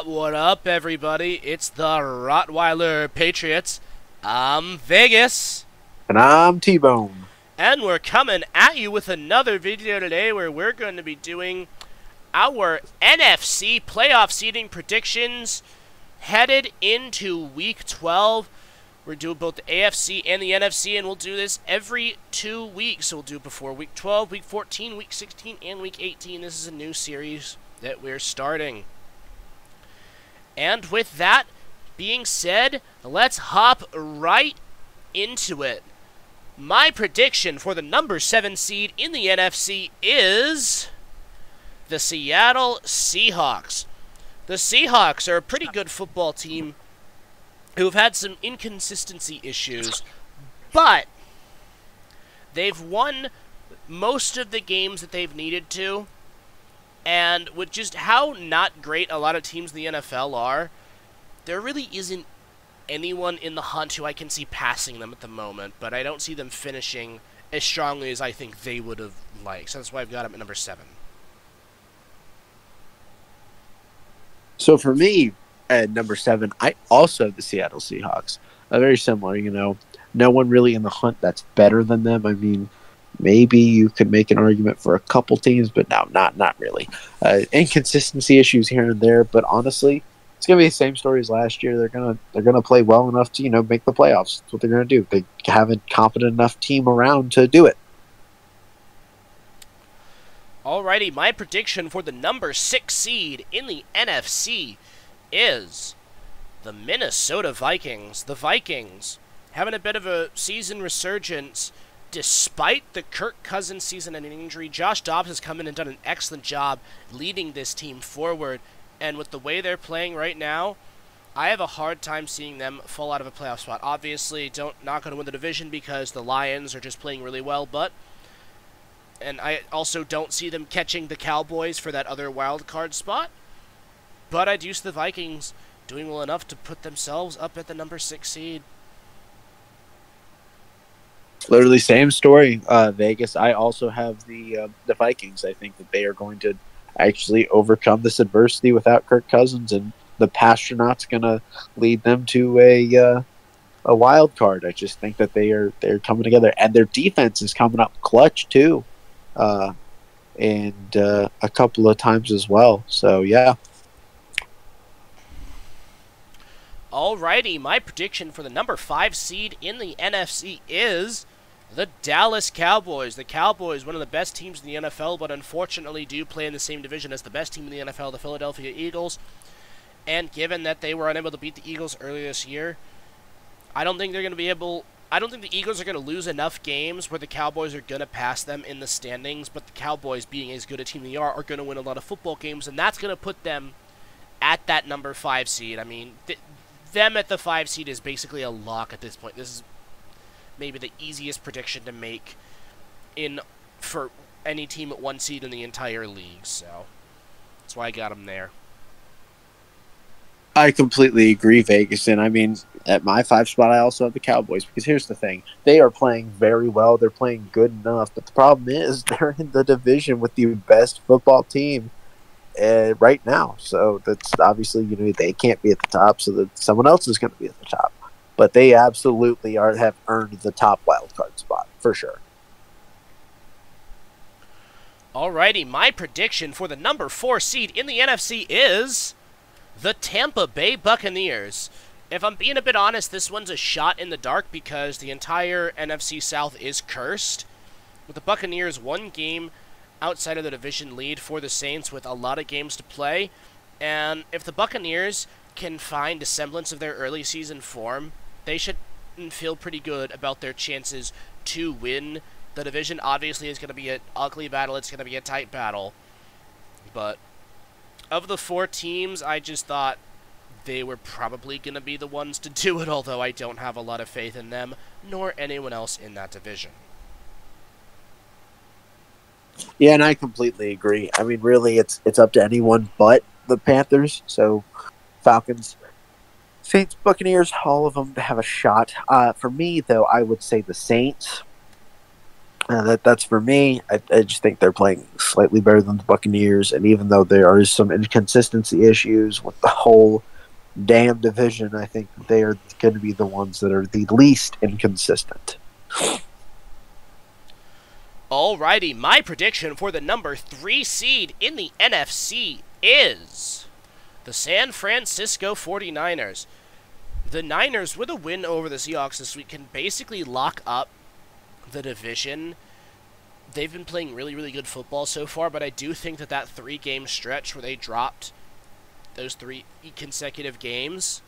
What up, everybody? It's the Rottweiler Patriots. I'm Vegas. And I'm T-Bone. And we're coming at you with another video today where we're going to be doing our NFC playoff seeding predictions headed into Week 12. We're doing both the AFC and the NFC, and we'll do this every 2 weeks. So we'll do it before Week 12, Week 14, Week 16, and Week 18. This is a new series that we're starting. And with that being said, let's hop right into it. My prediction for the number 7 seed in the NFC is the Seattle Seahawks. The Seahawks are a pretty good football team who've had some inconsistency issues, but they've won most of the games that they've needed to. And with just how not great a lot of teams in the NFL are, there really isn't anyone in the hunt who I can see passing them at the moment, but I don't see them finishing as strongly as I think they would have liked. So that's why I've got them at number 7. So for me, at number 7, I also have the Seattle Seahawks. Very similar, no one really in the hunt that's better than them. I mean, maybe you could make an argument for a couple teams, but no, not really. Inconsistency issues here and there, but honestly, it's gonna be the same story as last year. They're gonna play well enough to make the playoffs. That's what they're gonna do. They have a competent enough team around to do it. Alrighty, my prediction for the number 6 seed in the NFC is the Minnesota Vikings. The Vikings having a bit of a season resurgence. Despite the Kirk Cousins season and an injury, Josh Dobbs has come in and done an excellent job leading this team forward. And with the way they're playing right now, I have a hard time seeing them fall out of a playoff spot. Obviously, not going to win the division because the Lions are just playing really well, and I also don't see them catching the Cowboys for that other wild card spot. But I do see the Vikings doing well enough to put themselves up at the number 6 seed. Literally same story, Vegas. I also have the Vikings. I think that they are going to actually overcome this adversity without Kirk Cousins, and the Pastronaut's going to lead them to a wild card. I just think that they're coming together, and their defense is coming up clutch too, and a couple of times as well. So yeah. Alrighty, my prediction for the number 5 seed in the NFC is the Dallas Cowboys. The Cowboys, one of the best teams in the NFL, but unfortunately do play in the same division as the best team in the NFL, the Philadelphia Eagles. And given that they were unable to beat the Eagles earlier this year, I don't think the Eagles are going to lose enough games where the Cowboys are going to pass them in the standings, but the Cowboys, being as good a team they are going to win a lot of football games, and that's going to put them at that number 5 seed. I mean, them at the 5 seed is basically a lock at this point. This is maybe the easiest prediction to make for any team at 1 seed in the entire league, so that's why I got them there. I completely agree, Vegas, and I mean, at my 5 spot, I also have the Cowboys, because here's the thing. They are playing very well. They're playing good enough, but the problem is they're in the division with the best football team right now. So that's obviously, they can't be at the top, so that someone else is going to be at the top. But they absolutely have earned the top wild card spot, for sure. Alrighty, my prediction for the number 4 seed in the NFC is the Tampa Bay Buccaneers. If I'm being a bit honest, this one's a shot in the dark because the entire NFC South is cursed, with the Buccaneers 1 game outside of the division lead for the Saints with a lot of games to play. And if the Buccaneers can find a semblance of their early season form, they should feel pretty good about their chances to win the division. Obviously, it's going to be an ugly battle. It's going to be a tight battle. But of the 4 teams, I just thought they were probably going to be the ones to do it, although I don't have a lot of faith in them, nor anyone else in that division. Yeah, and I completely agree. I mean, really, it's up to anyone but the Panthers. So Falcons, Saints, Buccaneers, all of them have a shot. For me, though, I would say the Saints. That's for me. I just think they're playing slightly better than the Buccaneers, and even though there are some inconsistency issues with the whole damn division, I think they are going to be the ones that are the least inconsistent. Alrighty, my prediction for the number 3 seed in the NFC is the San Francisco 49ers. The Niners, with a win over the Seahawks this week, can basically lock up the division. They've been playing really, really good football so far, but I do think that that 3-game stretch where they dropped those 3 consecutive games,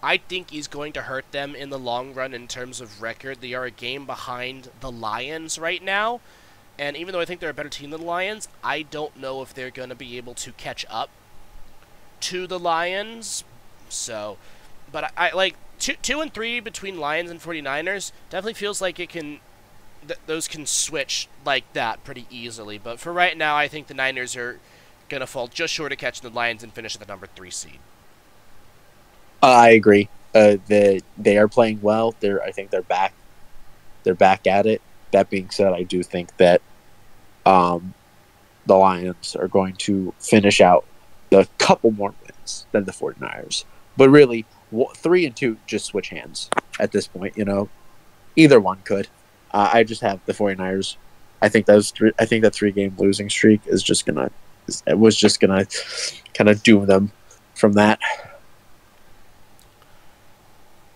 I think is going to hurt them in the long run in terms of record. They are a game behind the Lions right now, and even though I think they're a better team than the Lions, I don't know if they're going to be able to catch up to the Lions. So, but I like 2 and 3 between Lions and 49ers definitely feels like it can those can switch like that pretty easily. But for right now, I think the Niners are going to fall just short of catching the Lions and finish at the number 3 seed. I agree. They are playing well. I think they're back. They're back at it. That being said, I do think that the Lions are going to finish out a couple more wins than the 49ers. But really, 3 and 2 just switch hands at this point. Either one could. I just have the 49ers. I think that 3-game losing streak was just gonna kind of doom them from that.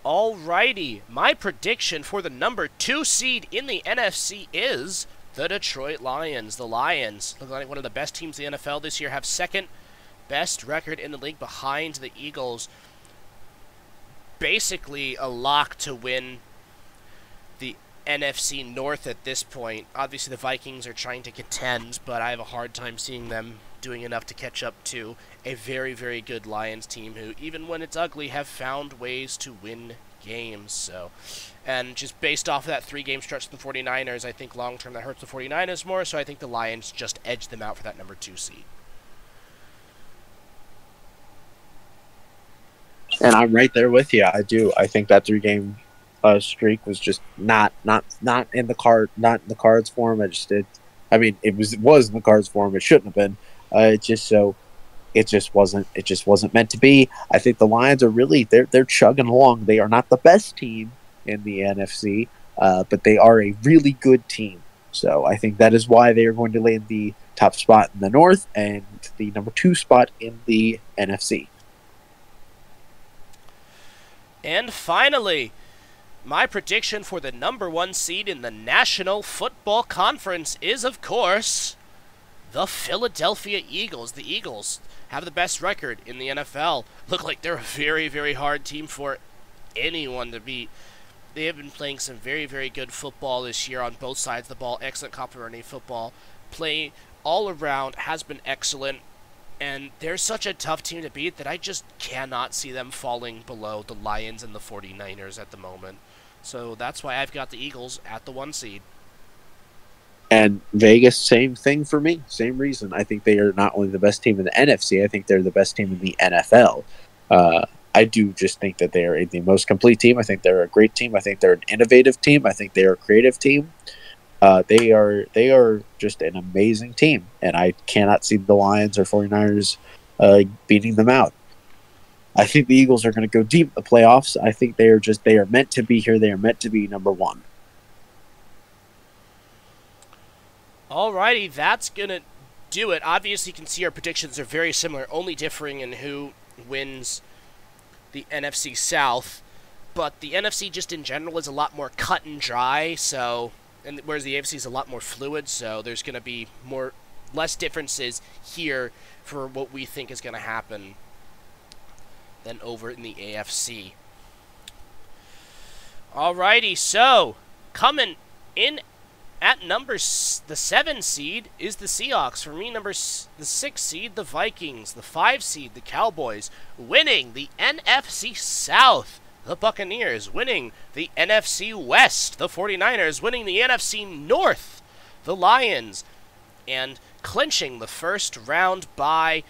Alrighty, my prediction for the number 2 seed in the NFC is the Detroit Lions. The Lions look like one of the best teams in the NFL this year, have second best record in the league behind the Eagles. Basically a lock to win the NFC North at this point. Obviously the Vikings are trying to contend, but I have a hard time seeing them doing enough to catch up to a very, very good Lions team who, even when it's ugly, have found ways to win games. So, and just based off of that 3-game stretch of the 49ers, I think long-term that hurts the 49ers more, so I think the Lions just edge them out for that number 2 seed. And I'm right there with you. I do. I think that 3-game streak was just not in the cards for him. It was in the cards for him. It shouldn't have been. It just wasn't meant to be. I think the Lions are really they're chugging along. They are not the best team in the NFC, but they are a really good team. So I think that is why they are going to land the top spot in the North and the number 2 spot in the NFC. And finally, my prediction for the number 1 seed in the National Football Conference is, of course, the Philadelphia Eagles. The Eagles have the best record in the NFL. Look like they're a very, very hard team for anyone to beat. They have been playing some very, very good football this year on both sides of the ball. Excellent complementary football. Play all around has been excellent. And they're such a tough team to beat that I just cannot see them falling below the Lions and the 49ers at the moment. So that's why I've got the Eagles at the 1 seed. And Vegas, same thing for me. Same reason. I think they are not only the best team in the NFC, I think they're the best team in the NFL. I do just think that they are the most complete team. I think they're a great team. I think they're an innovative team. I think they are a creative team. They are just an amazing team, and I cannot see the Lions or 49ers beating them out. I think the Eagles are going to go deep in the playoffs. I think they are meant to be here. They are meant to be number 1. Alrighty, that's going to do it. Obviously, you can see our predictions are very similar, only differing in who wins the NFC South. But the NFC just in general is a lot more cut and dry, whereas the AFC is a lot more fluid, so there's going to be less differences here for what we think is going to happen than over in the AFC. Alrighty, so coming in at the 7 seed is the Seahawks. For me, the 6 seed, the Vikings. The 5 seed, the Cowboys. Winning the NFC South, the Buccaneers. Winning the NFC West, the 49ers. Winning the NFC North, the Lions. And clinching the first round by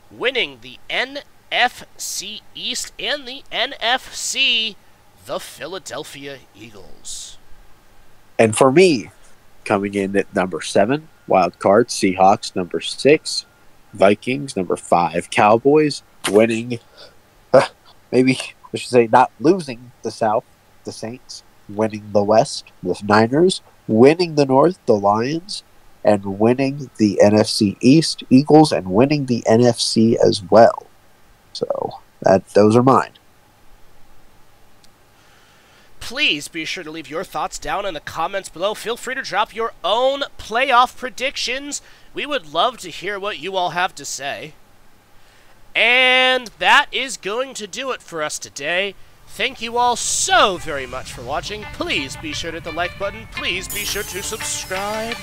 winning the NFC East and the NFC, the Philadelphia Eagles. And for me, coming in at number 7, wild card, Seahawks. Number 6, Vikings. Number 5, Cowboys. Winning, maybe I should say not losing the South, the Saints. Winning the West, the Niners. Winning the North, the Lions. And winning the NFC East, Eagles. And winning the NFC as well. So those are mine. Please be sure to leave your thoughts down in the comments below. Feel free to drop your own playoff predictions. We would love to hear what you all have to say. And that is going to do it for us today. Thank you all so very much for watching. Please be sure to hit the like button. Please be sure to subscribe.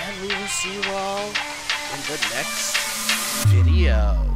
And we will see you all in the next video.